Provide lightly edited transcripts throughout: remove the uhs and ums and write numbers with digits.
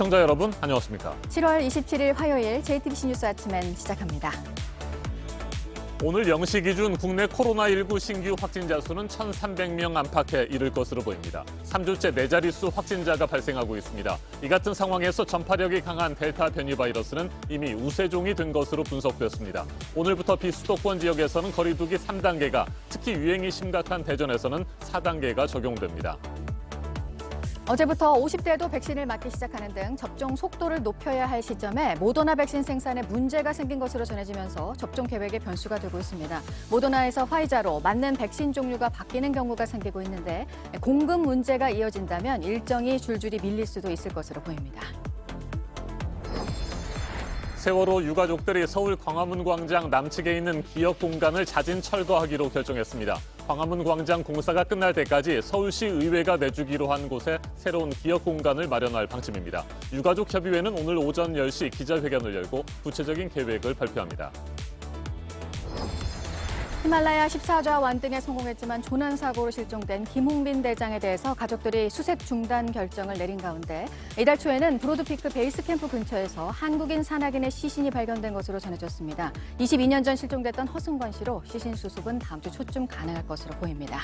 시청자 여러분, 안녕하십니까? 7월 27일 화요일 JTBC 뉴스 아침엔 시작합니다. 오늘 0시 기준 국내 코로나19 신규 확진자 수는 1,300명 안팎에 이를 것으로 보입니다. 3주째 4자릿수 확진자가 발생하고 있습니다. 이 같은 상황에서 전파력이 강한 델타 변이 바이러스는 이미 우세종이 된 것으로 분석됐습니다. 오늘부터 비수도권 지역에서는 거리두기 3단계가, 특히 유행이 심각한 대전에서는 4단계가 적용됩니다. 어제부터 50대도 백신을 맞기 시작하는 등 접종 속도를 높여야 할 시점에 모더나 백신 생산에 문제가 생긴 것으로 전해지면서 접종 계획에 변수가 되고 있습니다. 모더나에서 화이자로 맞는 백신 종류가 바뀌는 경우가 생기고 있는데 공급 문제가 이어진다면 일정이 줄줄이 밀릴 수도 있을 것으로 보입니다. 세월호 유가족들이 서울 광화문 광장 남측에 있는 기억 공간을 자진 철거하기로 결정했습니다. 광화문 광장 공사가 끝날 때까지 서울시 의회가 내주기로 한 곳에 새로운 기억 공간을 마련할 방침입니다. 유가족 협의회는 오늘 오전 10시 기자회견을 열고 구체적인 계획을 발표합니다. 히말라야 14좌 완등에 성공했지만 조난사고로 실종된 김홍빈 대장에 대해서 가족들이 수색 중단 결정을 내린 가운데 이달 초에는 브로드피크 베이스 캠프 근처에서 한국인 산악인의 시신이 발견된 것으로 전해졌습니다. 22년 전 실종됐던 허승관 씨로 시신 수습은 다음 주 초쯤 가능할 것으로 보입니다.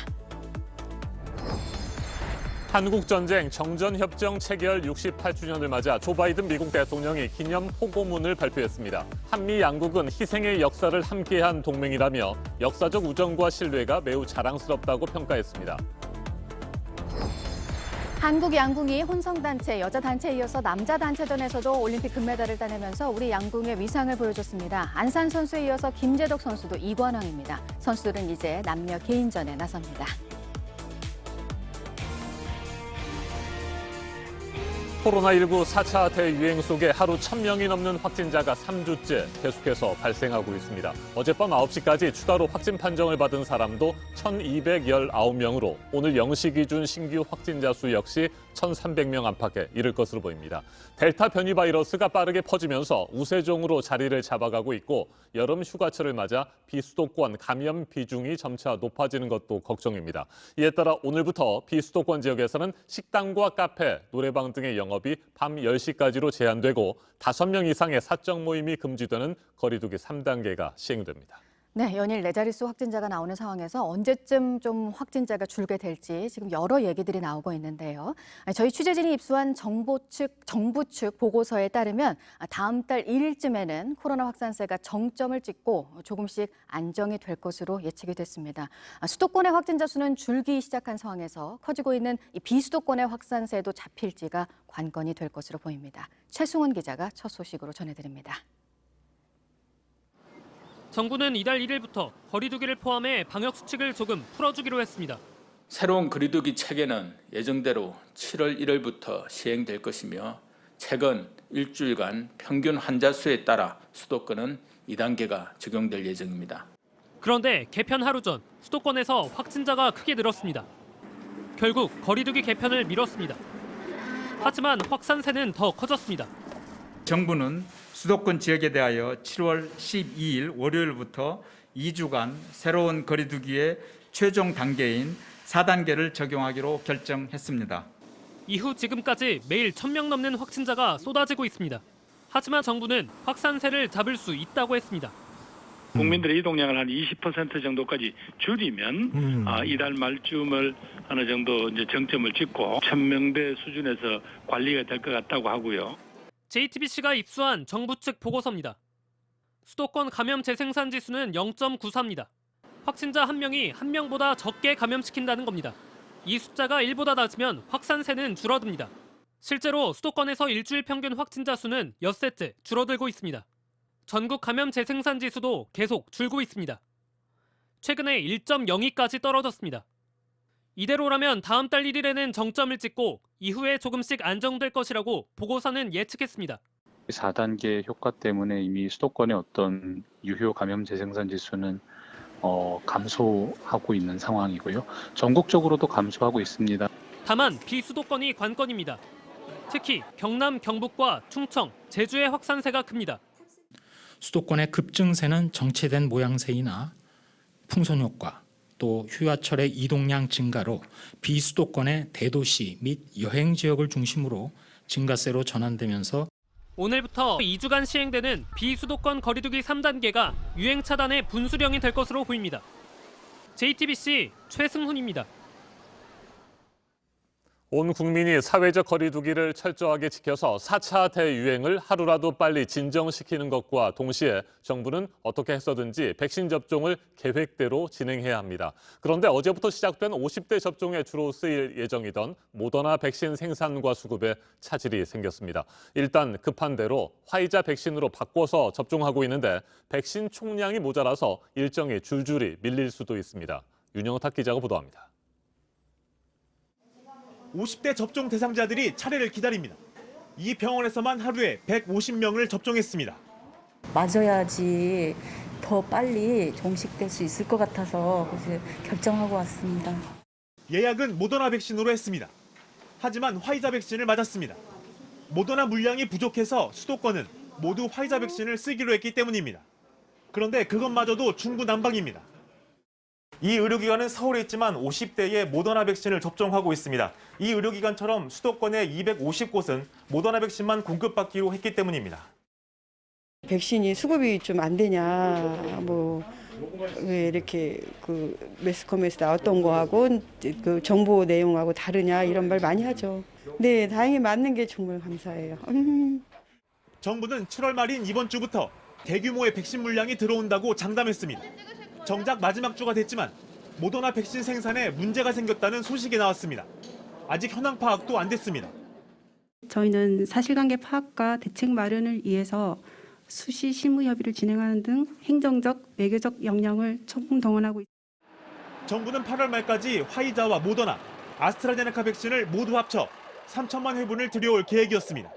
한국전쟁 정전협정 체결 68주년을 맞아 조 바이든 미국 대통령이 기념 호고문을 발표했습니다. 한미 양국은 희생의 역사를 함께한 동맹이라며 역사적 우정과 신뢰가 매우 자랑스럽다고 평가했습니다. 한국 양궁이 혼성단체, 여자단체에 이어서 남자단체전에서도 올림픽 금메달을 따내면서 우리 양궁의 위상을 보여줬습니다. 안산 선수에 이어서 김재덕 선수도 2관왕입니다. 선수들은 이제 남녀 개인전에 나섭니다. 코로나19 4차 대유행 속에 하루 1,000명이 넘는 확진자가 3주째 계속해서 발생하고 있습니다. 어젯밤 9시까지 추가로 확진 판정을 받은 사람도 1,219명으로 오늘 0시 기준 신규 확진자 수 역시 1,300명 안팎에 이를 것으로 보입니다. 델타 변이 바이러스가 빠르게 퍼지면서 우세종으로 자리를 잡아가고 있고 여름 휴가철을 맞아 비수도권 감염 비중이 점차 높아지는 것도 걱정입니다. 이에 따라 오늘부터 비수도권 지역에서는 식당과 카페, 노래방 등의 영업이 밤 10시까지로 제한되고 5명 이상의 사적 모임이 금지되는 거리두기 3단계가 시행됩니다. 네, 연일 4자릿수 확진자가 나오는 상황에서 언제쯤 좀 확진자가 줄게 될지 지금 여러 얘기들이 나오고 있는데요. 저희 취재진이 입수한 정부 측 보고서에 따르면 다음 달 1일쯤에는 코로나 확산세가 정점을 찍고 조금씩 안정이 될 것으로 예측이 됐습니다. 수도권의 확진자 수는 줄기 시작한 상황에서 커지고 있는 이 비수도권의 확산세도 잡힐지가 관건이 될 것으로 보입니다. 최승훈 기자가 첫 소식으로 전해드립니다. 정부는 이달 1일부터 거리두기를 포함해 방역 수칙을 조금 풀어주기로 했습니다. 새로운 거리두기 체계는 예정대로 7월 1일부터 시행될 것이며 최근 일주일간 평균 환자 수에 따라 수도권은 2단계가 적용될 예정입니다. 그런데 개편 하루 전 수도권에서 확진자가 크게 늘었습니다. 결국 거리두기 개편을 미뤘습니다. 하지만 확산세는 더 커졌습니다. 정부는 수도권 지역에 대하여 7월 12일 월요일부터 2주간 새로운 거리두기의 최종 단계인 4단계를 적용하기로 결정했습니다. 이후 지금까지 매일 1,000명 넘는 확진자가 쏟아지고 있습니다. 하지만 정부는 확산세를 잡을 수 있다고 했습니다. 국민들의 이동량을 한 20% 정도까지 줄이면 이달 말쯤을 어느 정도 이제 정점을 찍고 1,000명대 수준에서 관리가 될 것 같다고 하고요. JTBC가 입수한 정부 측 보고서입니다. 수도권 감염 재생산 지수는 0.94입니다. 확진자 1명이 1명보다 적게 감염시킨다는 겁니다. 이 숫자가 1보다 낮으면 확산세는 줄어듭니다. 실제로 수도권에서 일주일 평균 확진자 수는 엿새째 줄어들고 있습니다. 전국 감염 재생산 지수도 계속 줄고 있습니다. 최근에 1.02까지 떨어졌습니다. 이대로라면 다음 달 1일에는 정점을 찍고 이후에 조금씩 안정될 것이라고 보고서는 예측했습니다. 4단계 효과 때문에 이미 수도권의 어떤 유효 감염 재생산 지수는 감소하고 있는 상황이고요. 전국적으로도 감소하고 있습니다. 다만 비수도권이 관건입니다. 특히 경남, 경북과 충청, 제주의 확산세가 큽니다. 수도권의 급증세는 정체된 모양새이나 풍선 효과, 또 휴야철의 이동량 증가로 비수도권의 대도시 및 여행 지역을 중심으로 증가세로 전환되면서 오늘부터 2주간 시행되는 비수도권 거리두기 3단계가 유행 차단의 분수령이 될 것으로 보입니다. JTBC 최승훈입니다. 온 국민이 사회적 거리두기를 철저하게 지켜서 4차 대유행을 하루라도 빨리 진정시키는 것과 동시에 정부는 어떻게 해서든지 백신 접종을 계획대로 진행해야 합니다. 그런데 어제부터 시작된 50대 접종에 주로 쓰일 예정이던 모더나 백신 생산과 수급에 차질이 생겼습니다. 일단 급한 대로 화이자 백신으로 바꿔서 접종하고 있는데 백신 총량이 모자라서 일정이 줄줄이 밀릴 수도 있습니다. 윤영탁 기자가 보도합니다. 50대 접종 대상자들이 차례를 기다립니다. 이 병원에서만 하루에 150명을 접종했습니다. 맞아야지 더 빨리 종식될 수 있을 것 같아서 그래서 결정하고 왔습니다. 예약은 모더나 백신으로 했습니다. 하지만 화이자 백신을 맞았습니다. 모더나 물량이 부족해서 수도권은 모두 화이자 백신을 쓰기로 했기 때문입니다. 그런데 그것마저도 중구난방입니다. 이 의료기관은 서울에 있지만 50대에 모더나 백신을 접종하고 있습니다. 이 의료기관처럼 수도권의 250곳은 모더나 백신만 공급받기로 했기 때문입니다. 백신이 수급이 좀 안 되냐, 왜 이렇게 매스컴에서 나왔던 거하고 그 정보 내용하고 다르냐 이런 말 많이 하죠. 네, 다행히 맞는 게 정말 감사해요. 정부는 7월 말인 이번 주부터 대규모의 백신 물량이 들어온다고 장담했습니다. 정작 마지막 주가 됐지만 모더나 백신 생산에 문제가 생겼다는 소식이 나왔습니다. 아직 현황 파악도 안 됐습니다. 저희는 사실관계 파악과 대책 마련을 위해서 수시 실무 협의를 진행하는 등 행정적, 외교적 역량을 총동원하고 있습니다. 정부는 8월 말까지 화이자와 모더나, 아스트라제네카 백신을 모두 합쳐 3천만 회분을 들여올 계획이었습니다.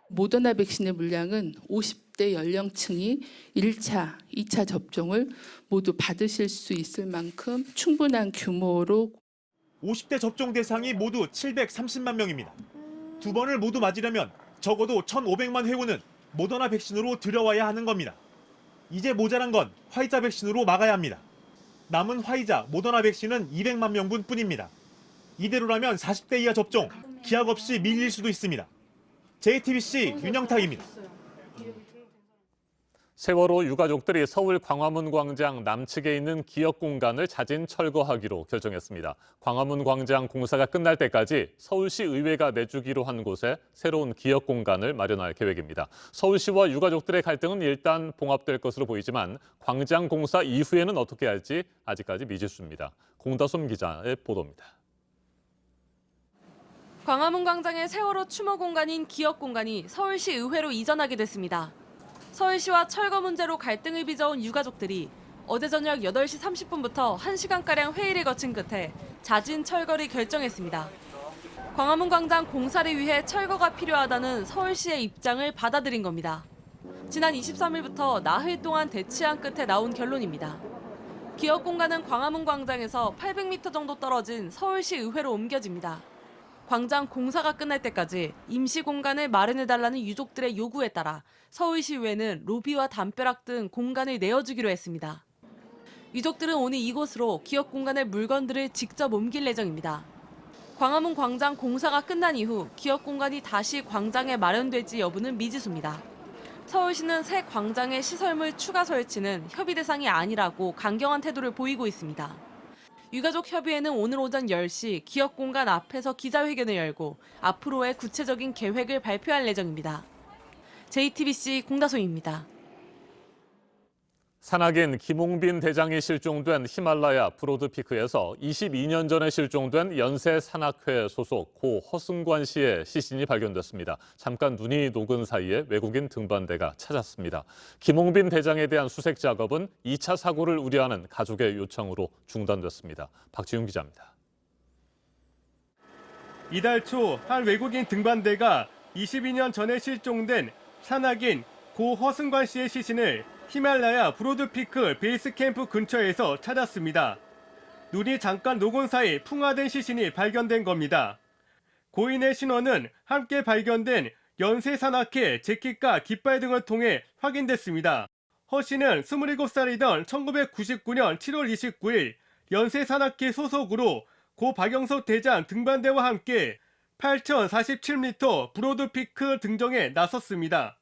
모더나 백신의 물량은 50대 연령층이 1차, 2차 접종을 모두 받으실 수 있을 만큼 충분한 규모로 50대 접종 대상이 모두 730만 명입니다. 두 번을 모두 맞으려면 적어도 1,500만 회분은 모더나 백신으로 들여와야 하는 겁니다. 이제 모자란 건 화이자 백신으로 막아야 합니다. 남은 화이자, 모더나 백신은 200만 명분 뿐입니다. 이대로라면 40대 이하 접종, 기약 없이 밀릴 수도 있습니다. JTBC 윤영탁입니다. 세월호 유가족들이 서울 광화문 광장 남측에 있는 기억 공간을 자진 철거하기로 결정했습니다. 광화문 광장 공사가 끝날 때까지 서울시 의회가 내주기로 한 곳에 새로운 기억 공간을 마련할 계획입니다. 서울시와 유가족들의 갈등은 일단 봉합될 것으로 보이지만 광장 공사 이후에는 어떻게 할지 아직까지 미지수입니다. 공다솜 기자의 보도입니다. 광화문 광장의 세월호 추모 공간인 기억 공간이 서울시 의회로 이전하게 됐습니다. 서울시와 철거 문제로 갈등을 빚어온 유가족들이 어제 저녁 8시 30분부터 1시간가량 회의를 거친 끝에 자진 철거를 결정했습니다. 광화문 광장 공사를 위해 철거가 필요하다는 서울시의 입장을 받아들인 겁니다. 지난 23일부터 나흘 동안 대치한 끝에 나온 결론입니다. 기억 공간은 광화문 광장에서 800m 정도 떨어진 서울시 의회로 옮겨집니다. 광장 공사가 끝날 때까지 임시 공간을 마련해달라는 유족들의 요구에 따라 서울시의회는 로비와 담벼락 등 공간을 내어주기로 했습니다. 유족들은 오늘 이곳으로 기억 공간의 물건들을 직접 옮길 예정입니다. 광화문 광장 공사가 끝난 이후 기억 공간이 다시 광장에 마련될지 여부는 미지수입니다. 서울시는 새 광장의 시설물 추가 설치는 협의 대상이 아니라고 강경한 태도를 보이고 있습니다. 유가족 협의회는 오늘 오전 10시 기억 공간 앞에서 기자회견을 열고 앞으로의 구체적인 계획을 발표할 예정입니다. JTBC 공다솜입니다. 산악인 김홍빈 대장이 실종된 히말라야 브로드피크에서 22년 전에 실종된 연세산악회 소속 고 허승관 씨의 시신이 발견됐습니다. 잠깐 눈이 녹은 사이에 외국인 등반대가 찾았습니다. 김홍빈 대장에 대한 수색 작업은 2차 사고를 우려하는 가족의 요청으로 중단됐습니다. 박지훈 기자입니다. 이달 초 한 외국인 등반대가 22년 전에 실종된 산악인 고 허승관 씨의 시신을 히말라야 브로드피크 베이스 캠프 근처에서 찾았습니다. 눈이 잠깐 녹은 사이 풍화된 시신이 발견된 겁니다. 고인의 신원은 함께 발견된 연세산악회 재킷과 깃발 등을 통해 확인됐습니다. 허 씨는 27살이던 1999년 7월 29일 연세산악회 소속으로 고 박영석 대장 등반대와 함께 8,047m 브로드피크 등정에 나섰습니다.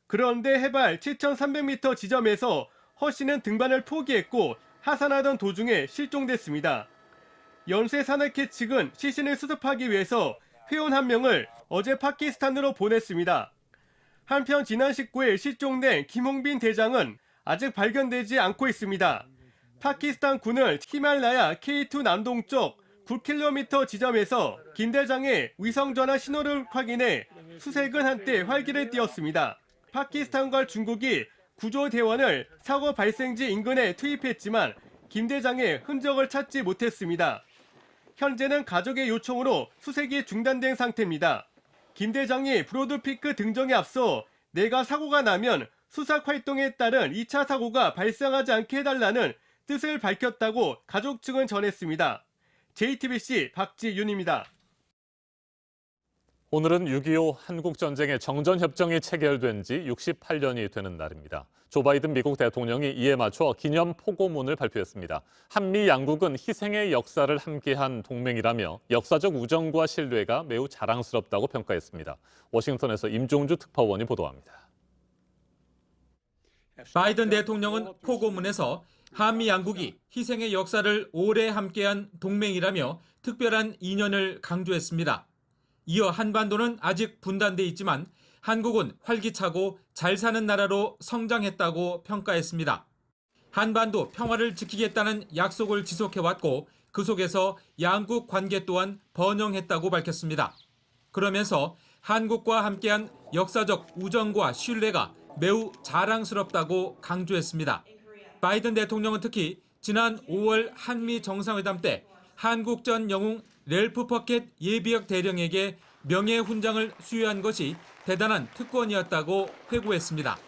그런데 해발 7,300m 지점에서 허 씨는 등반을 포기했고 하산하던 도중에 실종됐습니다. 연쇄 산악회 측은 시신을 수습하기 위해서 회원 한 명을 어제 파키스탄으로 보냈습니다. 한편 지난 19일 실종된 김홍빈 대장은 아직 발견되지 않고 있습니다. 파키스탄 군은 히말라야 K2 남동쪽 9km 지점에서 김 대장의 위성전화 신호를 확인해 수색은 한때 활기를 띠었습니다. 파키스탄과 중국이 구조대원을 사고 발생지 인근에 투입했지만 김 대장의 흔적을 찾지 못했습니다. 현재는 가족의 요청으로 수색이 중단된 상태입니다. 김 대장이 브로드피크 등정에 앞서 내가 사고가 나면 수색 활동에 따른 2차 사고가 발생하지 않게 해달라는 뜻을 밝혔다고 가족 측은 전했습니다. JTBC 박지윤입니다. 오늘은 6.25 한국전쟁의 정전협정이 체결된 지 68년이 되는 날입니다. 조 바이든 미국 대통령이 이에 맞춰 기념 포고문을 발표했습니다. 한미 양국은 희생의 역사를 함께한 동맹이라며 역사적 우정과 신뢰가 매우 자랑스럽다고 평가했습니다. 워싱턴에서 임종주 특파원이 보도합니다. 바이든 대통령은 포고문에서 한미 양국이 희생의 역사를 오래 함께한 동맹이라며 특별한 인연을 강조했습니다. 이어 한반도는 아직 분단돼 있지만 한국은 활기차고 잘 사는 나라로 성장했다고 평가했습니다. 한반도 평화를 지키겠다는 약속을 지속해왔고 그 속에서 양국 관계 또한 번영했다고 밝혔습니다. 그러면서 한국과 함께한 역사적 우정과 신뢰가 매우 자랑스럽다고 강조했습니다. 바이든 대통령은 특히 지난 5월 한미 정상회담 때 한국 전 영웅 랠프 퍼켓 예비역 대령에게 명예훈장을 수여한 것이 대단한 특권이었다고 회고했습니다.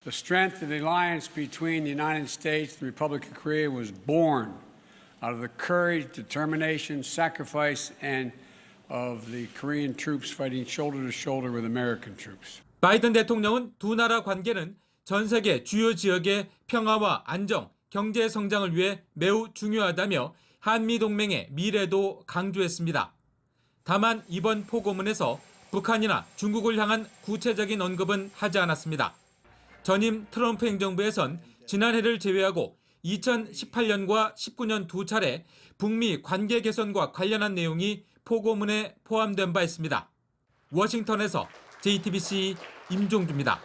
The strength of the alliance between the United States and the Republic of Korea was born out of the courage, determination, sacrifice, and of the Korean troops fighting shoulder to shoulder with American troops. 바이든 대통령은 두 나라 관계는 전 세계 주요 지역의 평화와 안정, 경제 성장을 위해 매우 중요하다며 한미 동맹의 미래도 강조했습니다. 다만 이번 포고문에서 북한이나 중국을 향한 구체적인 언급은 하지 않았습니다. 전임 트럼프 행정부에선 지난해를 제외하고 2018년과 19년 두 차례 북미 관계 개선과 관련한 내용이 포고문에 포함된 바 있습니다. 워싱턴에서 JTBC 임종주입니다.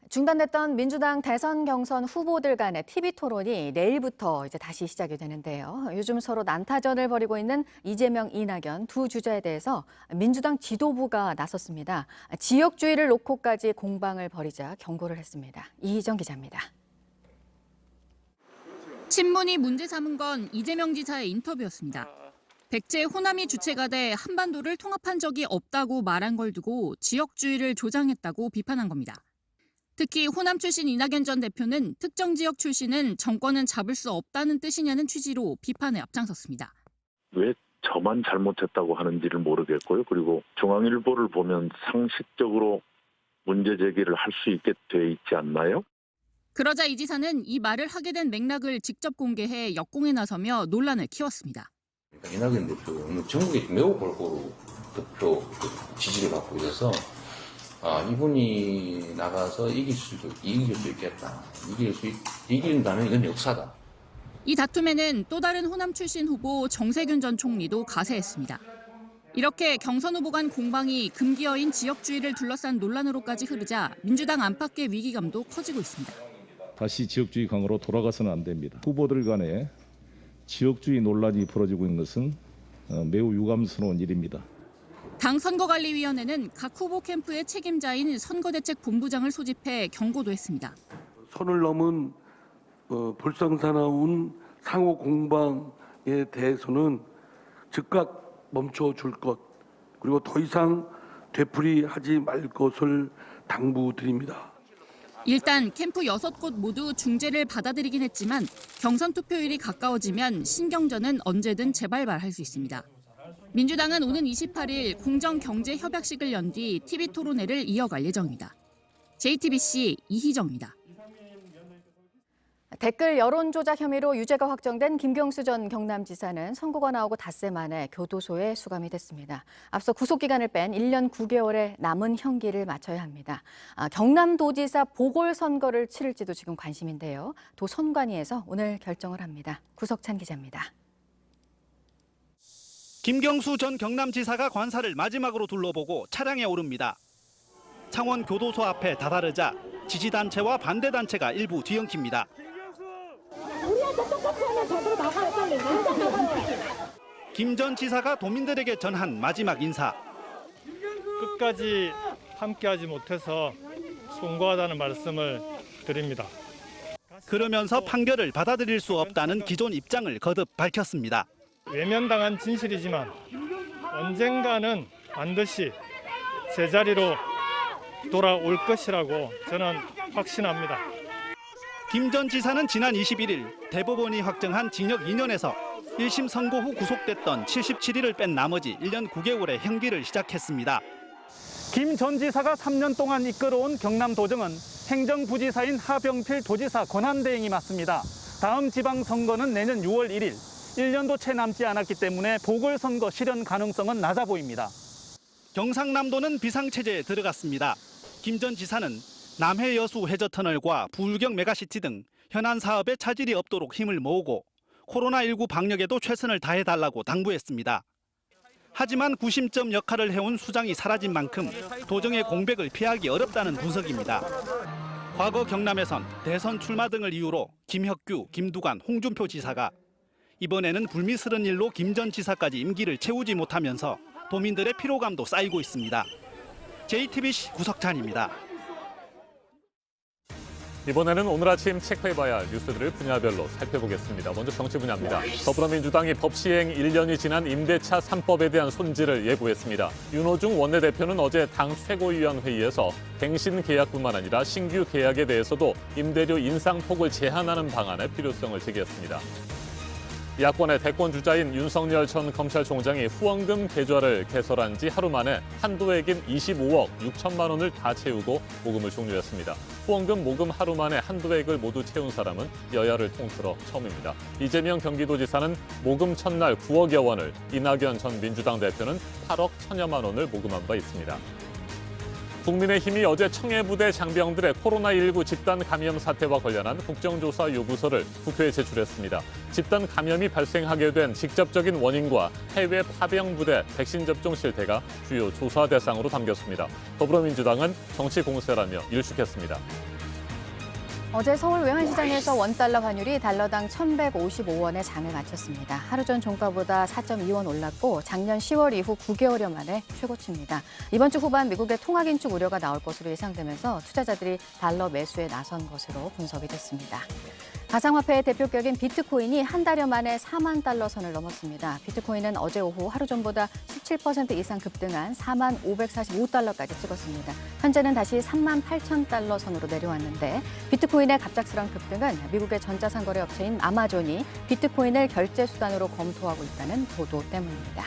중단됐던 민주당 대선 경선 후보들 간의 TV 토론이 내일부터 이제 다시 시작이 되는데요. 요즘 서로 난타전을 벌이고 있는 이재명, 이낙연 두 주자에 대해서 민주당 지도부가 나섰습니다. 지역주의를 놓고까지 공방을 벌이자 경고를 했습니다. 이희정 기자입니다. 친문이 문제 삼은 건 이재명 지사의 인터뷰였습니다. 백제 호남이 주체가 돼 한반도를 통합한 적이 없다고 말한 걸 두고 지역주의를 조장했다고 비판한 겁니다. 특히 호남 출신 이낙연 전 대표는 특정 지역 출신은 정권은 잡을 수 없다는 뜻이냐는 취지로 비판에 앞장섰습니다. 왜 저만 잘못했다고 하는지를 모르겠고요. 그리고 중앙일보를 보면 상식적으로 문제 제기를 할 수 있게 돼 있지 않나요? 그러자 이 지사는 이 말을 하게 된 맥락을 직접 공개해 역공에 나서며 논란을 키웠습니다. 이낙연 대표는 전국에 매우 골고루 득표 지지를 받고 있어서 이분이 나가서 이길 수 있겠다. 이긴다면 이건 역사다. 이 다툼에는 또 다른 호남 출신 후보 정세균 전 총리도 가세했습니다. 이렇게 경선 후보 간 공방이 금기어인 지역주의를 둘러싼 논란으로까지 흐르자 민주당 안팎의 위기감도 커지고 있습니다. 다시 지역주의 강으로 돌아가서는 안 됩니다. 후보들 간에 지역주의 논란이 벌어지고 있는 것은 매우 유감스러운 일입니다. 당 선거관리위원회는 각 후보 캠프의 책임자인 선거대책본부장을 소집해 경고도 했습니다. 선을 넘은 불상사나운 상호 공방에 대해서는 즉각 멈춰줄 것, 그리고 더 이상 되풀이하지 말 것을 당부드립니다. 일단 캠프 6곳 모두 중재를 받아들이긴 했지만 경선 투표일이 가까워지면 신경전은 언제든 재발발할 수 있습니다. 민주당은 오는 28일 공정경제협약식을 연 뒤 TV 토론회를 이어갈 예정입니다. JTBC 이희정입니다. 댓글 여론 조작 혐의로 유죄가 확정된 김경수 전 경남지사는 선고가 나오고 닷새 만에 교도소에 수감이 됐습니다. 앞서 구속기간을 뺀 1년 9개월의 남은 형기를 마쳐야 합니다. 경남도지사 보궐선거를 치를지도 지금 관심인데요. 도 선관위에서 오늘 결정을 합니다. 구석찬 기자입니다. 김경수 전 경남지사가 관사를 마지막으로 둘러보고 차량에 오릅니다. 창원 교도소 앞에 다다르자 지지단체와 반대단체가 일부 뒤엉킵니다. 우리한테 똑같이 하면 저대로 나가요, 빨리. 당장 나가요. 김 전 지사가 도민들에게 전한 마지막 인사. 끝까지 함께하지 못해서 송구하다는 말씀을 드립니다. 그러면서 판결을 받아들일 수 없다는 기존 입장을 거듭 밝혔습니다. 외면당한 진실이지만 언젠가는 반드시 제자리로 돌아올 것이라고 저는 확신합니다. 김 전 지사는 지난 21일 대법원이 확정한 징역 2년에서 1심 선고 후 구속됐던 77일을 뺀 나머지 1년 9개월의 형기를 시작했습니다. 김 전 지사가 3년 동안 이끌어온 경남도정은 행정부지사인 하병필 도지사 권한대행이 맡습니다. 다음 지방선거는 내년 6월 1일, 1년도 채 남지 않았기 때문에 보궐선거 실현 가능성은 낮아 보입니다. 경상남도는 비상체제에 들어갔습니다. 김 전 지사는 남해 여수 해저터널과 부울경 메가시티 등 현안 사업에 차질이 없도록 힘을 모으고 코로나19 방역에도 최선을 다해달라고 당부했습니다. 하지만 구심점 역할을 해온 수장이 사라진 만큼 도정의 공백을 피하기 어렵다는 분석입니다. 과거 경남에선 대선 출마 등을 이유로 김혁규, 김두관, 홍준표 지사가 이번에는 불미스러운 일로 김 전 지사까지 임기를 채우지 못하면서 도민들의 피로감도 쌓이고 있습니다. JTBC 구석찬입니다. 이번에는 오늘 아침 체크해봐야 할 뉴스들을 분야별로 살펴보겠습니다. 먼저 정치 분야입니다. 더불어민주당이 법 시행 1년이 지난 임대차 3법에 대한 손질을 예고했습니다. 윤호중 원내대표는 어제 당 최고위원회의에서 갱신 계약뿐만 아니라 신규 계약에 대해서도 임대료 인상폭을 제한하는 방안의 필요성을 제기했습니다. 야권의 대권 주자인 윤석열 전 검찰총장이 후원금 계좌를 개설한 지 하루 만에 한도액인 25억 6천만 원을 다 채우고 모금을 종료했습니다. 후원금 모금 하루 만에 한도액을 모두 채운 사람은 여야를 통틀어 처음입니다. 이재명 경기도지사는 모금 첫날 9억여 원을, 이낙연 전 민주당 대표는 8억 1천여만 원을 모금한 바 있습니다. 국민의힘이 어제 청해부대 장병들의 코로나19 집단 감염 사태와 관련한 국정조사 요구서를 국회에 제출했습니다. 집단 감염이 발생하게 된 직접적인 원인과 해외 파병부대 백신 접종 실태가 주요 조사 대상으로 담겼습니다. 더불어민주당은 정치 공세라며 일축했습니다. 어제 서울 외환시장에서 원달러 환율이 달러당 1,155원에 장을 마쳤습니다. 하루 전 종가보다 4.2원 올랐고 작년 10월 이후 9개월여 만에 최고치입니다. 이번 주 후반 미국의 통화 긴축 우려가 나올 것으로 예상되면서 투자자들이 달러 매수에 나선 것으로 분석이 됐습니다. 가상화폐의 대표격인 비트코인이 한 달여 만에 4만 달러 선을 넘었습니다. 비트코인은 어제 오후 하루 전보다 17% 이상 급등한 4만 545달러까지 찍었습니다. 현재는 다시 3만 8천 달러 선으로 내려왔는데 비트코인의 갑작스러운 급등은 미국의 전자상거래 업체인 아마존이 비트코인을 결제 수단으로 검토하고 있다는 보도 때문입니다.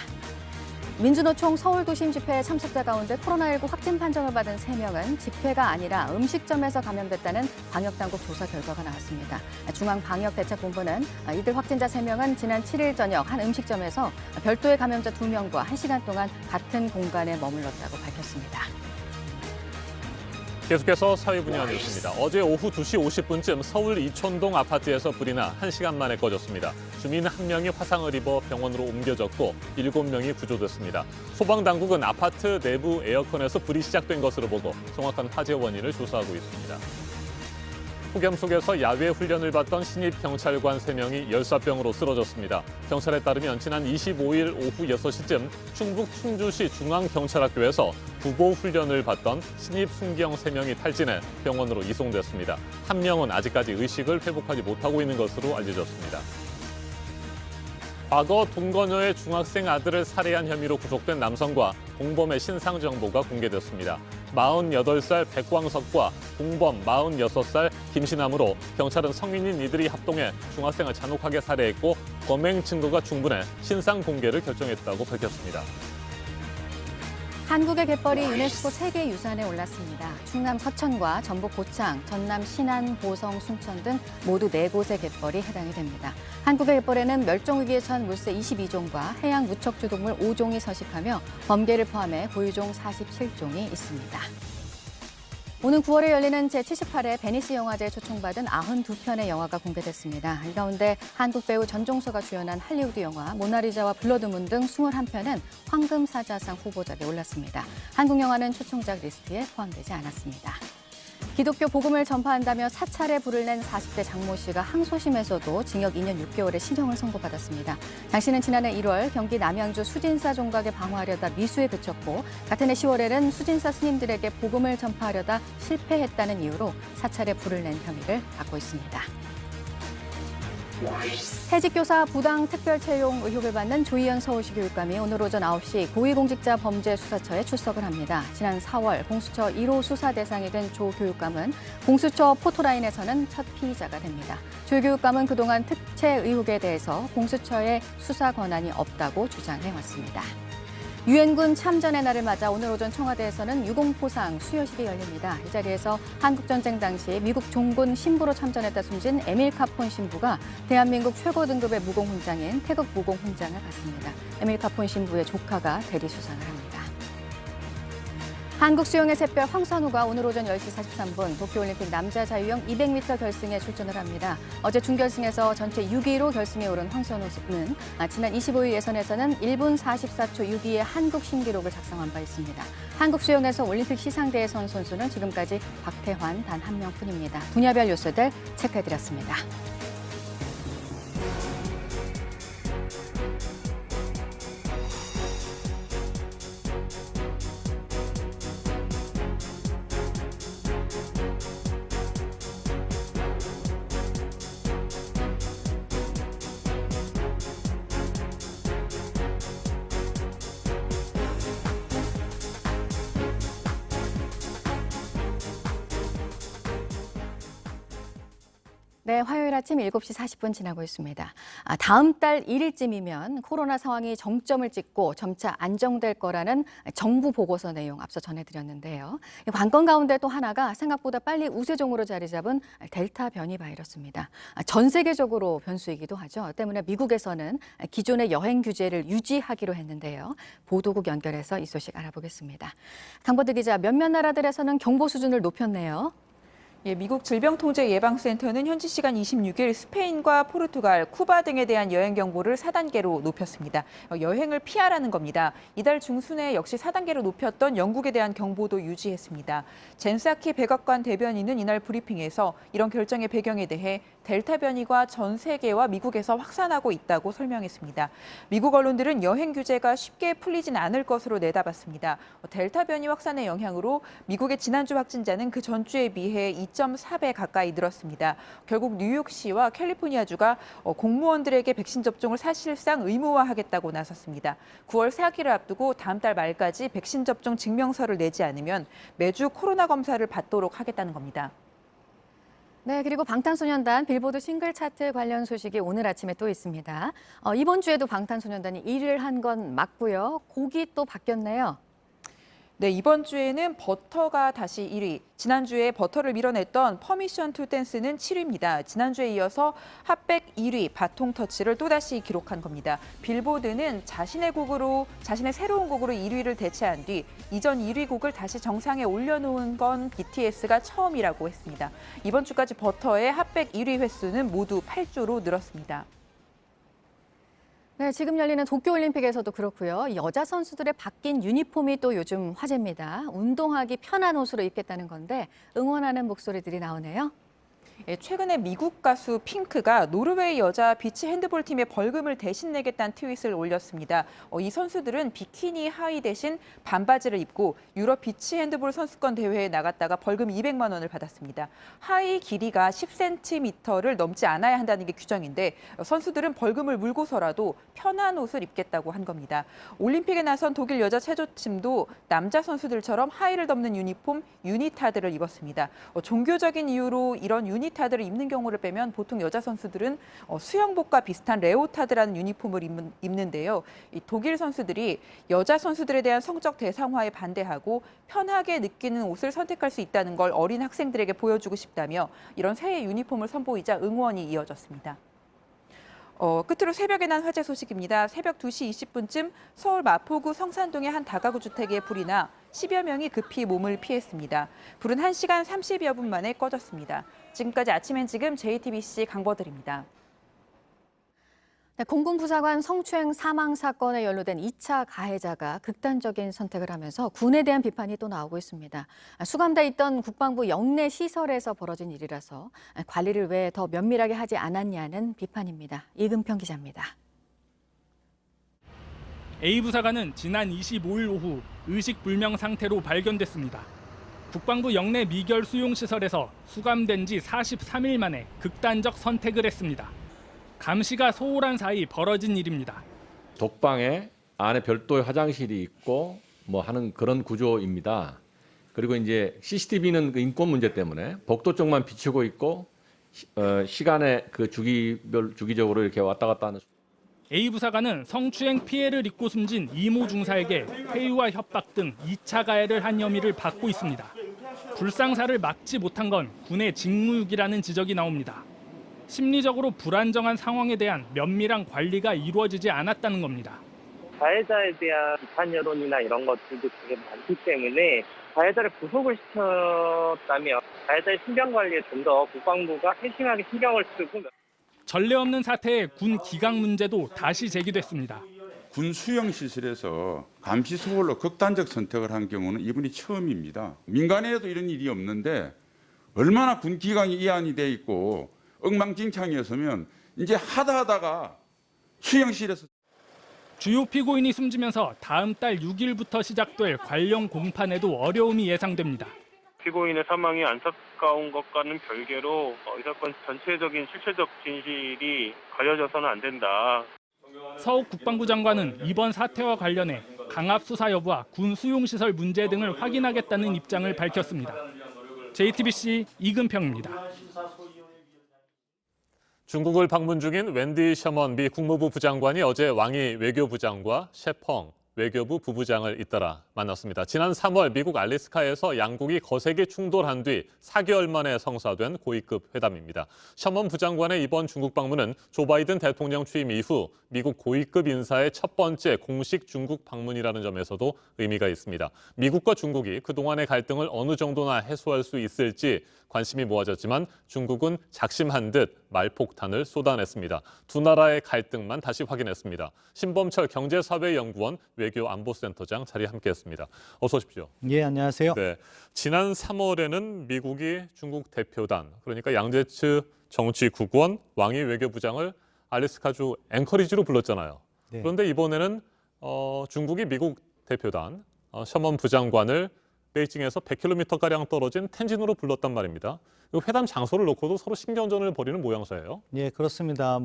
민주노총 서울도심 집회 참석자 가운데 코로나19 확진 판정을 받은 3명은 집회가 아니라 음식점에서 감염됐다는 방역당국 조사 결과가 나왔습니다. 중앙방역대책본부는 이들 확진자 3명은 지난 7일 저녁 한 음식점에서 별도의 감염자 2명과 1시간 동안 같은 공간에 머물렀다고 밝혔습니다. 계속해서 사회 분야 뉴스입니다. 어제 오후 2시 50분쯤 서울 이촌동 아파트에서 불이 나 1시간 만에 꺼졌습니다. 주민 1명이 화상을 입어 병원으로 옮겨졌고 7명이 구조됐습니다. 소방당국은 아파트 내부 에어컨에서 불이 시작된 것으로 보고 정확한 화재 원인을 조사하고 있습니다. 폭염 속에서 야외 훈련을 받던 신입 경찰관 3명이 열사병으로 쓰러졌습니다. 경찰에 따르면 지난 25일 오후 6시쯤 충북 충주시 중앙경찰학교에서 구보 훈련을 받던 신입 순경 3명이 탈진해 병원으로 이송됐습니다. 1명은 아직까지 의식을 회복하지 못하고 있는 것으로 알려졌습니다. 과거 동거녀의 중학생 아들을 살해한 혐의로 구속된 남성과 공범의 신상 정보가 공개됐습니다. 48살 백광석과 공범 46살 김신남으로 경찰은 성인인 이들이 합동해 중학생을 잔혹하게 살해했고 범행 증거가 충분해 신상 공개를 결정했다고 밝혔습니다. 한국의 갯벌이 유네스코 세계유산에 올랐습니다. 충남 서천과 전북 고창, 전남 신안, 보성, 순천 등 모두 4곳의 갯벌이 해당이 됩니다. 한국의 갯벌에는 멸종위기에 처한 물새 22종과 해양 무척주 동물 5종이 서식하며 범개를 포함해 고유종 47종이 있습니다. 오는 9월에 열리는 제78회 베니스 영화제에 초청받은 92편의 영화가 공개됐습니다. 이 가운데 한국 배우 전종서가 주연한 할리우드 영화 모나리자와 블러드문 등 21편은 황금사자상 후보작에 올랐습니다. 한국 영화는 초청작 리스트에 포함되지 않았습니다. 기독교 복음을 전파한다며 사찰에 불을 낸 40대 장모 씨가 항소심에서도 징역 2년 6개월의 실형을 선고받았습니다. 당신은 지난해 1월 경기 남양주 수진사 종각에 방어하려다 미수에 그쳤고 같은 해 10월에는 수진사 스님들에게 복음을 전파하려다 실패했다는 이유로 사찰에 불을 낸 혐의를 받고 있습니다. 퇴직교사 부당 특별 채용 의혹을 받는 조희연 서울시 교육감이 오늘 오전 9시 고위공직자범죄수사처에 출석을 합니다. 지난 4월 공수처 1호 수사 대상이 된 조 교육감은 공수처 포토라인에서는 첫 피의자가 됩니다. 조 교육감은 그동안 특채 의혹에 대해서 공수처에 수사 권한이 없다고 주장해왔습니다. 유엔군 참전의 날을 맞아 오늘 오전 청와대에서는 유공포상 수여식이 열립니다. 이 자리에서 한국전쟁 당시 미국 종군 신부로 참전했다 숨진 에밀 카폰 신부가 대한민국 최고 등급의 무공훈장인 태극 무공훈장을 받습니다. 에밀 카폰 신부의 조카가 대리 수상을 합니다. 한국 수영의 샛별 황선우가 오늘 오전 10시 43분 도쿄올림픽 남자 자유형 200m 결승에 출전을 합니다. 어제 준결승에서 전체 6위로 결승에 오른 황선우는 지난 25일 예선에서는 1분 44초 62의 한국 신기록을 작성한 바 있습니다. 한국 수영에서 올림픽 시상대에 선 선수는 지금까지 박태환 단 한 명뿐입니다. 분야별 뉴스들 체크해드렸습니다. 네, 화요일 아침 7시 40분 지나고 있습니다. 다음 달 1일쯤이면 코로나 상황이 정점을 찍고 점차 안정될 거라는 정부 보고서 내용 앞서 전해드렸는데요. 관건 가운데 또 하나가 생각보다 빨리 우세종으로 자리 잡은 델타 변이 바이러스입니다. 전 세계적으로 변수이기도 하죠. 때문에 미국에서는 기존의 여행 규제를 유지하기로 했는데요. 보도국 연결해서 이 소식 알아보겠습니다. 강보드 기자, 몇몇 나라들에서는 경보 수준을 높였네요. 미국 질병통제예방센터는 현지 시간 26일 스페인과 포르투갈, 쿠바 등에 대한 여행 경보를 4단계로 높였습니다. 여행을 피하라는 겁니다. 이달 중순에 역시 4단계로 높였던 영국에 대한 경보도 유지했습니다. 젠사키 백악관 대변인은 이날 브리핑에서 이런 결정의 배경에 대해 델타 변이가 전 세계와 미국에서 확산하고 있다고 설명했습니다. 미국 언론들은 여행 규제가 쉽게 풀리진 않을 것으로 내다봤습니다. 델타 변이 확산의 영향으로 미국의 지난주 확진자는 그 전주에 비해 2.4배 가까이 늘었습니다. 결국 뉴욕시와 캘리포니아주가 공무원들에게 백신 접종을 사실상 의무화하겠다고 나섰습니다. 9월 새학기를 앞두고 다음 달 말까지 백신 접종 증명서를 내지 않으면 매주 코로나 검사를 받도록 하겠다는 겁니다. 네, 그리고 방탄소년단 빌보드 싱글 차트 관련 소식이 오늘 아침에 또 있습니다. 이번 주에도 방탄소년단이 1위를 한 건 맞고요. 곡이 또 바뀌었네요. 네, 이번 주에는 버터가 다시 1위. 지난주에 버터를 밀어냈던 퍼미션 투 댄스는 7위입니다. 지난주에 이어서 핫백 1위 바통 터치를 또다시 기록한 겁니다. 빌보드는 자신의 새로운 곡으로 1위를 대체한 뒤 이전 1위 곡을 다시 정상에 올려놓은 건 BTS가 처음이라고 했습니다. 이번 주까지 버터의 핫백 1위 횟수는 모두 8주로 늘었습니다. 네, 지금 열리는 도쿄올림픽에서도 그렇고요. 여자 선수들의 바뀐 유니폼이 또 요즘 화제입니다. 운동하기 편한 옷으로 입겠다는 건데 응원하는 목소리들이 나오네요. 최근에 미국 가수 핑크가 노르웨이 여자 비치 핸드볼 팀의 벌금을 대신 내겠다는 트윗을 올렸습니다. 이 선수들은 비키니 하의 대신 반바지를 입고 유럽 비치 핸드볼 선수권 대회에 나갔다가 벌금 200만 원을 받았습니다. 하의 길이가 10cm를 넘지 않아야 한다는 게 규정인데 선수들은 벌금을 물고서라도 편한 옷을 입겠다고 한 겁니다. 올림픽에 나선 독일 여자 체조팀도 남자 선수들처럼 하의를 덮는 유니폼 유니타드를 입었습니다. 종교적인 이유로 이런 유니폼 유니타드를 입는 경우를 빼면 보통 여자 선수들은 수영복과 비슷한 레오타드라는 유니폼을 입는데요. 이 독일 선수들이 여자 선수들에 대한 성적 대상화에 반대하고 편하게 느끼는 옷을 선택할 수 있다는 걸 어린 학생들에게 보여주고 싶다며 이런 새 유니폼을 선보이자 응원이 이어졌습니다. 끝으로 새벽에 난 화재 소식입니다. 새벽 2시 20분쯤 서울 마포구 성산동의 한 다가구 주택에 불이 나 10여 명이 급히 몸을 피했습니다. 불은 1시간 30여 분 만에 꺼졌습니다. 지금까지 아침엔 지금 JTBC 강버들입니다. 네, 공군부사관 성추행 사망 사건에 연루된 2차 가해자가 극단적인 선택을 하면서 군에 대한 비판이 또 나오고 있습니다. 수감돼 있던 국방부 영내 시설에서 벌어진 일이라서 관리를 왜 더 면밀하게 하지 않았냐는 비판입니다. 이금평 기자입니다. A 부사관은 지난 25일 오후 의식불명 상태로 발견됐습니다. 국방부 영내 미결 수용시설에서 수감된 지 43일 만에 극단적 선택을 했습니다. 감시가 소홀한 사이 벌어진 일입니다. 독방에 안에 별도의 화장실이 있고 뭐 하는 그런 구조입니다. 그리고 이제 CCTV는 그 인권 문제 때문에 복도 쪽만 비추고 있고 시간에 그 주기적으로 이렇게 왔다 갔다 하는. A 부사관은 성추행 피해를 입고 숨진 이모 중사에게 회유와 협박 등 2차 가해를 한 혐의를 받고 있습니다. 불상사를 막지 못한 건 군의 직무유기라는 지적이 나옵니다. 심리적으로 불안정한 상황에 대한 면밀한 관리가 이루어지지 않았다는 겁니다. 가해자에 대한 비판 여론이나 이런 것들도 되게 많기 때문에 가해자를 구속을 시켰다면 가해자의 신병 관리에 좀 더 국방부가 세심하게 신경을 쓰고. 전례 없는 사태의 군 기강 문제도 다시 제기됐습니다. 군 수용시설에서 감시 소홀로 극단적 선택을 한 경우는 이번이 처음입니다. 민간에도 이런 일이 없는데 얼마나 군 기강이 이안이 돼 있고 엉망진창이었으면 이제 하다가 수용실에서. 주요 피고인이 숨지면서 다음 달 6일부터 시작될 관련 공판에도 어려움이 예상됩니다. 피고인의 사망이 안타까운 것과는 별개로 이 사건 전체적인 실체적 진실이 가려져서는 안 된다. 서욱 국방부 장관은 이번 사태와 관련해 강압 수사 여부와 군 수용시설 문제 등을 확인하겠다는 입장을 밝혔습니다. JTBC 이금평입니다. 중국을 방문 중인 웬디 셔먼 미 국무부 부장관이 어제 왕이 외교부장과 셰펑 외교부 부부장을 잇따라 만났습니다. 지난 3월 미국 알래스카에서 양국이 거세게 충돌한 뒤 4개월 만에 성사된 고위급 회담입니다. 셔먼 부장관의 이번 중국 방문은 조 바이든 대통령 취임 이후 미국 고위급 인사의 첫 번째 공식 중국 방문이라는 점에서도 의미가 있습니다. 미국과 중국이 그동안의 갈등을 어느 정도나 해소할 수 있을지 관심이 모아졌지만 중국은 작심한 듯 말폭탄을 쏟아냈습니다. 두 나라의 갈등만 다시 확인했습니다. 신범철 경제사회연구원 외교안보센터장 자리에 함께했습니다. 어서 오십시오. 예, 안녕하세요. 네, 지난 3월에는 미국이 중국 대표단, 그러니까 양제츠 정치국원 왕이 외교부장을 알래스카주 앵커리지로 불렀잖아요. 네. 그런데 이번에는 중국이 미국 대표단 셔먼 부장관을 베이징에서 100km가량 떨어진 텐진으로 불렀단 말입니다. 회담 장소를 놓고도 서로 신경전을 벌이는 모양새예요. 예, 그렇습니다.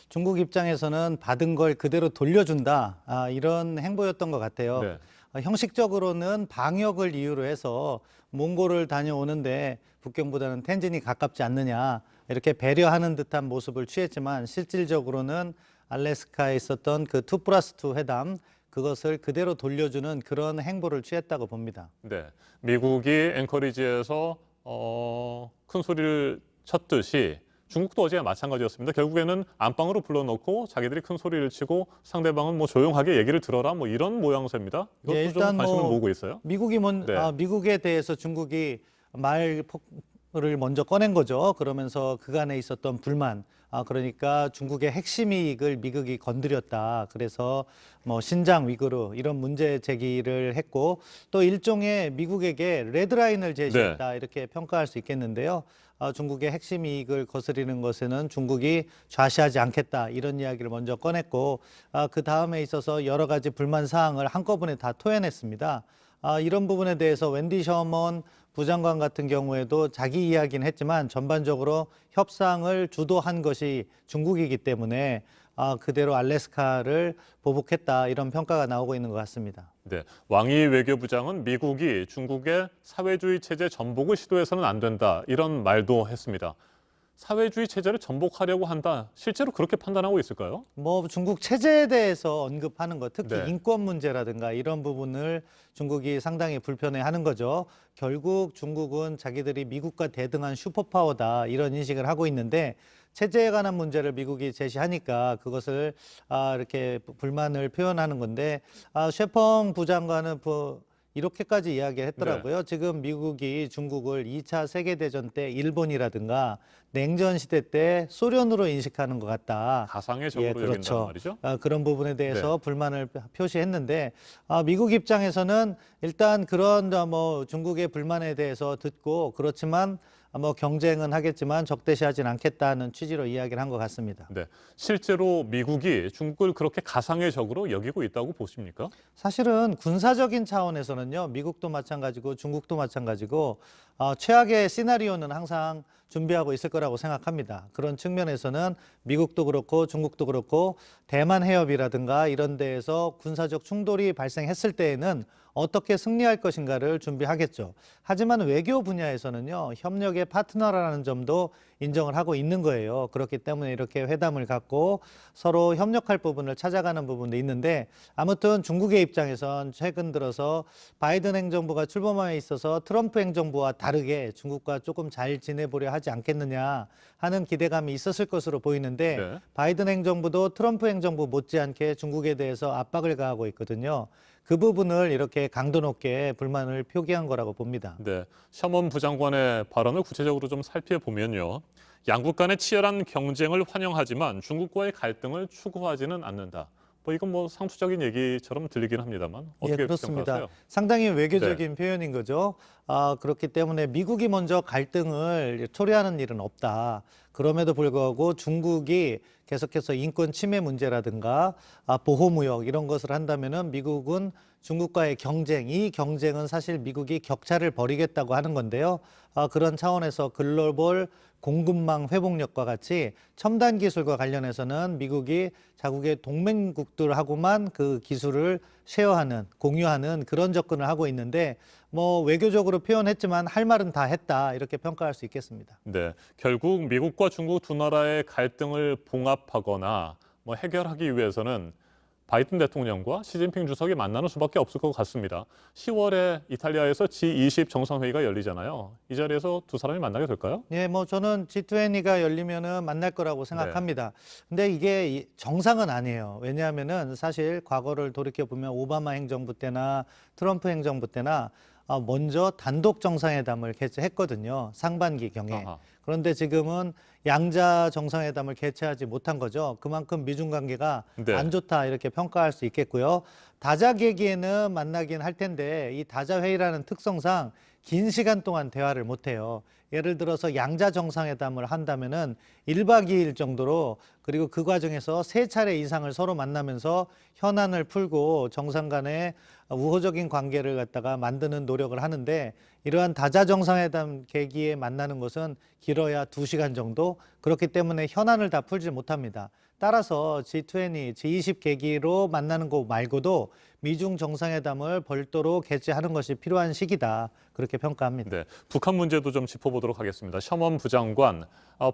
중국 입장에서는 받은 걸 그대로 돌려준다, 이런 행보였던 것 같아요. 네. 형식적으로는 방역을 이유로 해서 몽골을 다녀오는데 북경보다는 텐진이 가깝지 않느냐, 이렇게 배려하는 듯한 모습을 취했지만 실질적으로는 알래스카에 있었던 그 2+2 회담, 그것을 그대로 돌려주는 그런 행보를 취했다고 봅니다. 네, 미국이 앵커리지에서 큰 소리를 쳤듯이 중국도 어제 마찬가지였습니다. 결국에는 안방으로 불러놓고 자기들이 큰 소리를 치고 상대방은 조용하게 얘기를 들어라 이런 모양새입니다. 이것도 예, 일단 좀 관심을 모으고 있어요. 미국에 대해서 중국이 말을 먼저 꺼낸 거죠. 그러면서 그간에 있었던 불만, 그러니까 중국의 핵심 이익을 미국이 건드렸다. 그래서 신장 위구르 이런 문제 제기를 했고 또 일종의 미국에게 레드라인을 제시했다. 이렇게 평가할 수 있겠는데요. 중국의 핵심 이익을 거스리는 것에는 중국이 좌시하지 않겠다. 이런 이야기를 먼저 꺼냈고 그 다음에 있어서 여러 가지 불만 사항을 한꺼번에 다 토해냈습니다. 이런 부분에 대해서 웬디 셔먼 부장관 같은 경우에도 자기 이야기는 했지만 전반적으로 협상을 주도한 것이 중국이기 때문에 그대로 알래스카를 보복했다, 이런 평가가 나오고 있는 것 같습니다. 네, 왕이 외교부장은 미국이 중국의 사회주의 체제 전복을 시도해서는 안 된다, 이런 말도 했습니다. 사회주의 체제를 전복하려고 한다. 실제로 그렇게 판단하고 있을까요? 뭐 중국 체제에 대해서 언급하는 것, 특히 네. 인권 문제라든가 이런 부분을 중국이 상당히 불편해하는 거죠. 결국 중국은 자기들이 미국과 대등한 슈퍼파워다 이런 인식을 하고 있는데 체제에 관한 문제를 미국이 제시하니까 그것을 이렇게 불만을 표현하는 건데 셰펑 부장관은 이렇게까지 이야기를 했더라고요. 지금 미국이 중국을 2차 세계대전 때 일본이라든가 냉전 시대 때 소련으로 인식하는 것 같다. 가상의 적으로 여긴다는 그렇죠. 말이죠? 그런 부분에 대해서 네. 불만을 표시했는데 미국 입장에서는 일단 그런 뭐 중국의 불만에 대해서 듣고 그렇지만 뭐 경쟁은 하겠지만 적대시하진 않겠다는 취지로 이야기를 한 것 같습니다. 네. 실제로 미국이 중국을 그렇게 가상의 적으로 여기고 있다고 보십니까? 사실은 군사적인 차원에서는요, 미국도 마찬가지고 중국도 마찬가지고 최악의 시나리오는 항상 준비하고 있을 거라고 생각합니다. 그런 측면에서는 미국도 그렇고 중국도 그렇고 대만 해협이라든가 이런 데에서 군사적 충돌이 발생했을 때에는 어떻게 승리할 것인가를 준비하겠죠. 하지만 외교 분야에서는요, 협력의 파트너라는 점도 인정을 하고 있는 거예요. 그렇기 때문에 이렇게 회담을 갖고 서로 협력할 부분을 찾아가는 부분도 있는데 아무튼 중국의 입장에선 최근 들어서 바이든 행정부가 출범함에 있어서 트럼프 행정부와 다르게 중국과 조금 잘 지내보려 하지 않겠느냐 하는 기대감이 있었을 것으로 보이는데 네. 바이든 행정부도 트럼프 행정부 못지않게 중국에 대해서 압박을 가하고 있거든요. 그 부분을 이렇게 강도 높게 불만을 표기한 거라고 봅니다. 네, 셔먼 부장관의 발언을 구체적으로 좀 살펴보면요. 양국 간의 치열한 경쟁을 환영하지만 중국과의 갈등을 추구하지는 않는다. 이건 뭐 상투적인 얘기처럼 들리긴 합니다만 어떻게 그렇습니다. 평가하세요? 상당히 외교적인 표현인 거죠. 그렇기 때문에 미국이 먼저 갈등을 초래하는 일은 없다. 그럼에도 불구하고 중국이 계속해서 인권 침해 문제라든가 보호무역 이런 것을 한다면은 미국은 중국과의 경쟁, 이 경쟁은 사실 미국이 격차를 벌이겠다고 하는 건데요. 그런 차원에서 글로벌 공급망 회복력과 같이 첨단 기술과 관련해서는 미국이 자국의 동맹국들하고만 그 기술을 쉐어하는, 공유하는 그런 접근을 하고 있는데 뭐 외교적으로 표현했지만 할 말은 다 했다 이렇게 평가할 수 있겠습니다. 네, 결국 미국과 중국 두 나라의 갈등을 봉합하거나 뭐 해결하기 위해서는 바이든 대통령과 시진핑 주석이 만나는 수밖에 없을 것 같습니다. 10월에 이탈리아에서 G20 정상회의가 열리잖아요. 이 자리에서 두 사람이 만나게 될까요? 예, 뭐 저는 G20가 열리면은 만날 거라고 생각합니다. 근데 이게 정상은 아니에요. 왜냐하면은 사실 과거를 돌이켜 보면 오바마 행정부 때나 트럼프 행정부 때나 먼저 단독 정상회담을 개최했거든요. 상반기 경에. 그런데 지금은 양자 정상회담을 개최하지 못한 거죠. 그만큼 미중 관계가 네. 안 좋다 이렇게 평가할 수 있겠고요. 다자 계기에는 만나긴 할 텐데 이 다자 회의라는 특성상 긴 시간 동안 대화를 못 해요. 예를 들어서 양자 정상회담을 한다면은 1박 2일 정도로 그리고 그 과정에서 3차례 이상을 서로 만나면서 현안을 풀고 정상 간의 우호적인 관계를 갖다가 만드는 노력을 하는데 이러한 다자 정상회담 계기에 만나는 것은 길어야 2시간 정도 그렇기 때문에 현안을 다 풀지 못합니다. 따라서 G20, G20 계기로 만나는 것 말고도 미중 정상회담을 별도로 개최하는 것이 필요한 시기다. 그렇게 평가합니다. 네, 북한 문제도 좀 짚어보도록 하겠습니다. 셔먼 부장관,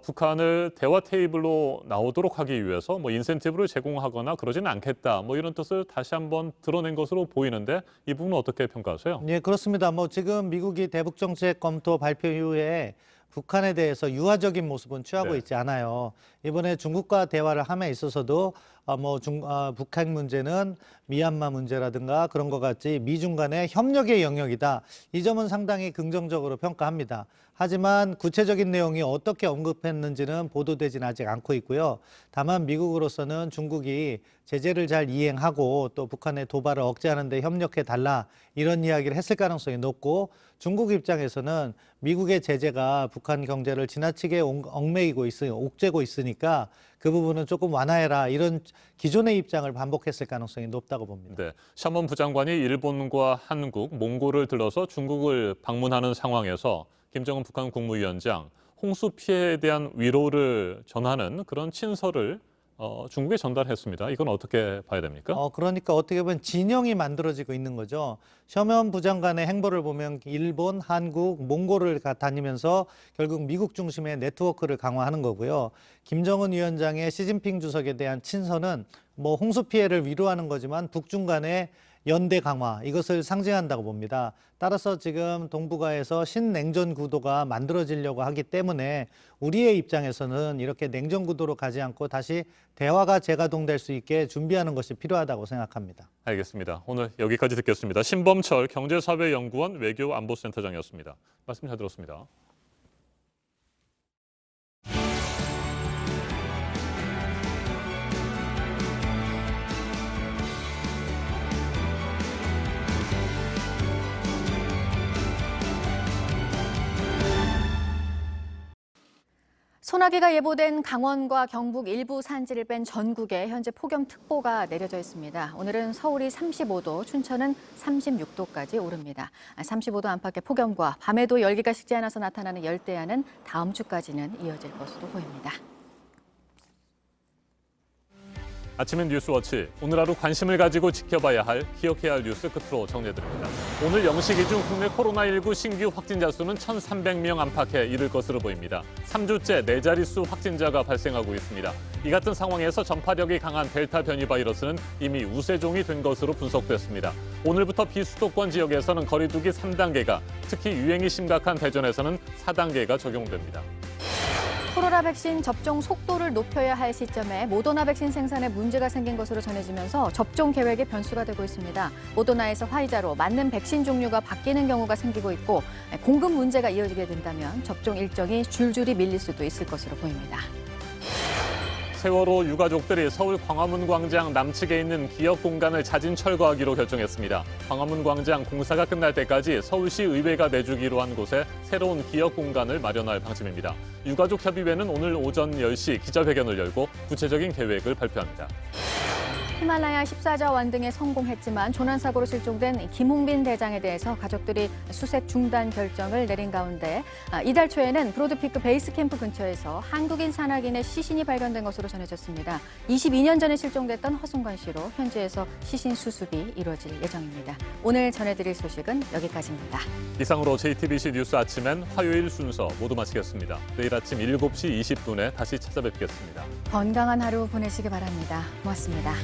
북한을 대화 테이블로 나오도록 하기 위해서 뭐 인센티브를 제공하거나 그러지는 않겠다. 뭐 이런 뜻을 다시 한번 드러낸 것으로 보이는데 이 부분은 어떻게 평가하세요? 네, 그렇습니다. 뭐 지금 미국이 대북 정책 검토 발표 이후에 북한에 대해서 유화적인 모습은 취하고 있지 않아요. 이번에 중국과 대화를 함에 있어서도 북핵 문제는 미얀마 문제라든가 그런 것 같이 미중 간의 협력의 영역이다. 이 점은 상당히 긍정적으로 평가합니다. 하지만 구체적인 내용이 어떻게 언급했는지는 보도되진 아직 않고 있고요. 다만 미국으로서는 중국이 제재를 잘 이행하고 또 북한의 도발을 억제하는 데 협력해달라 이런 이야기를 했을 가능성이 높고 중국 입장에서는 미국의 제재가 북한 경제를 지나치게 옥죄고 있으니까 그 부분은 조금 완화해라 이런 기존의 입장을 반복했을 가능성이 높다고 봅니다. 네, 셔먼 부장관이 일본과 한국, 몽골을 들러서 중국을 방문하는 상황에서 김정은 북한 국무위원장 홍수 피해에 대한 위로를 전하는 그런 친서를 중국에 전달했습니다. 이건 어떻게 봐야 됩니까? 그러니까 어떻게 보면 진영이 만들어지고 있는 거죠. 셔먼 부장관의 행보를 보면 일본, 한국, 몽골을 다니면서 결국 미국 중심의 네트워크를 강화하는 거고요. 김정은 위원장의 시진핑 주석에 대한 친서는 뭐 홍수 피해를 위로하는 거지만 북중 간의 연대 강화, 이것을 상징한다고 봅니다. 따라서 지금 동북아에서 신냉전 구도가 만들어지려고 하기 때문에 우리의 입장에서는 이렇게 냉전 구도로 가지 않고 다시 대화가 재가동될 수 있게 준비하는 것이 필요하다고 생각합니다. 알겠습니다. 오늘 여기까지 듣겠습니다. 신범철 경제사회연구원 외교안보센터장이었습니다. 말씀 잘 들었습니다. 소나기가 예보된 강원과 경북 일부 산지를 뺀 전국에 현재 폭염특보가 내려져 있습니다. 오늘은 서울이 35도, 춘천은 36도까지 오릅니다. 35도 안팎의 폭염과 밤에도 열기가 식지 않아서 나타나는 열대야는 다음 주까지는 이어질 것으로 보입니다. 아침엔 뉴스워치, 오늘 하루 관심을 가지고 지켜봐야 할, 기억해야 할 뉴스 끝으로 정리해드립니다. 오늘 0시 기준 국내 코로나19 신규 확진자 수는 1,300명 안팎에 이를 것으로 보입니다. 3주째 4자릿수 확진자가 발생하고 있습니다. 이 같은 상황에서 전파력이 강한 델타 변이 바이러스는 이미 우세종이 된 것으로 분석됐습니다. 오늘부터 비수도권 지역에서는 거리두기 3단계가, 특히 유행이 심각한 대전에서는 4단계가 적용됩니다. 코로나 백신 접종 속도를 높여야 할 시점에 모더나 백신 생산에 문제가 생긴 것으로 전해지면서 접종 계획에 변수가 되고 있습니다. 모더나에서 화이자로 맞는 백신 종류가 바뀌는 경우가 생기고 있고 공급 문제가 이어지게 된다면 접종 일정이 줄줄이 밀릴 수도 있을 것으로 보입니다. 세월호 유가족들이 서울 광화문 광장 남측에 있는 기업 공간을 자진 철거하기로 결정했습니다. 광화문 광장 공사가 끝날 때까지 서울시 의회가 내주기로 한 곳에 새로운 기업 공간을 마련할 방침입니다. 유가족 협의회는 오늘 오전 10시 기자회견을 열고 구체적인 계획을 발표합니다. 히말라야 14자원 등에 성공했지만 조난사고로 실종된 김홍빈 대장에 대해서 가족들이 수색 중단 결정을 내린 가운데 이달 초에는 브로드피크 베이스 캠프 근처에서 한국인 산악인의 시신이 발견된 것으로 전해졌습니다. 22년 전에 실종됐던 허승관 씨로 현지에서 시신 수습이 이루어질 예정입니다. 오늘 전해드릴 소식은 여기까지입니다. 이상으로 JTBC 뉴스 아침엔 화요일 순서 모두 마치겠습니다. 내일 아침 7시 20분에 다시 찾아뵙겠습니다. 건강한 하루 보내시기 바랍니다. 고맙습니다.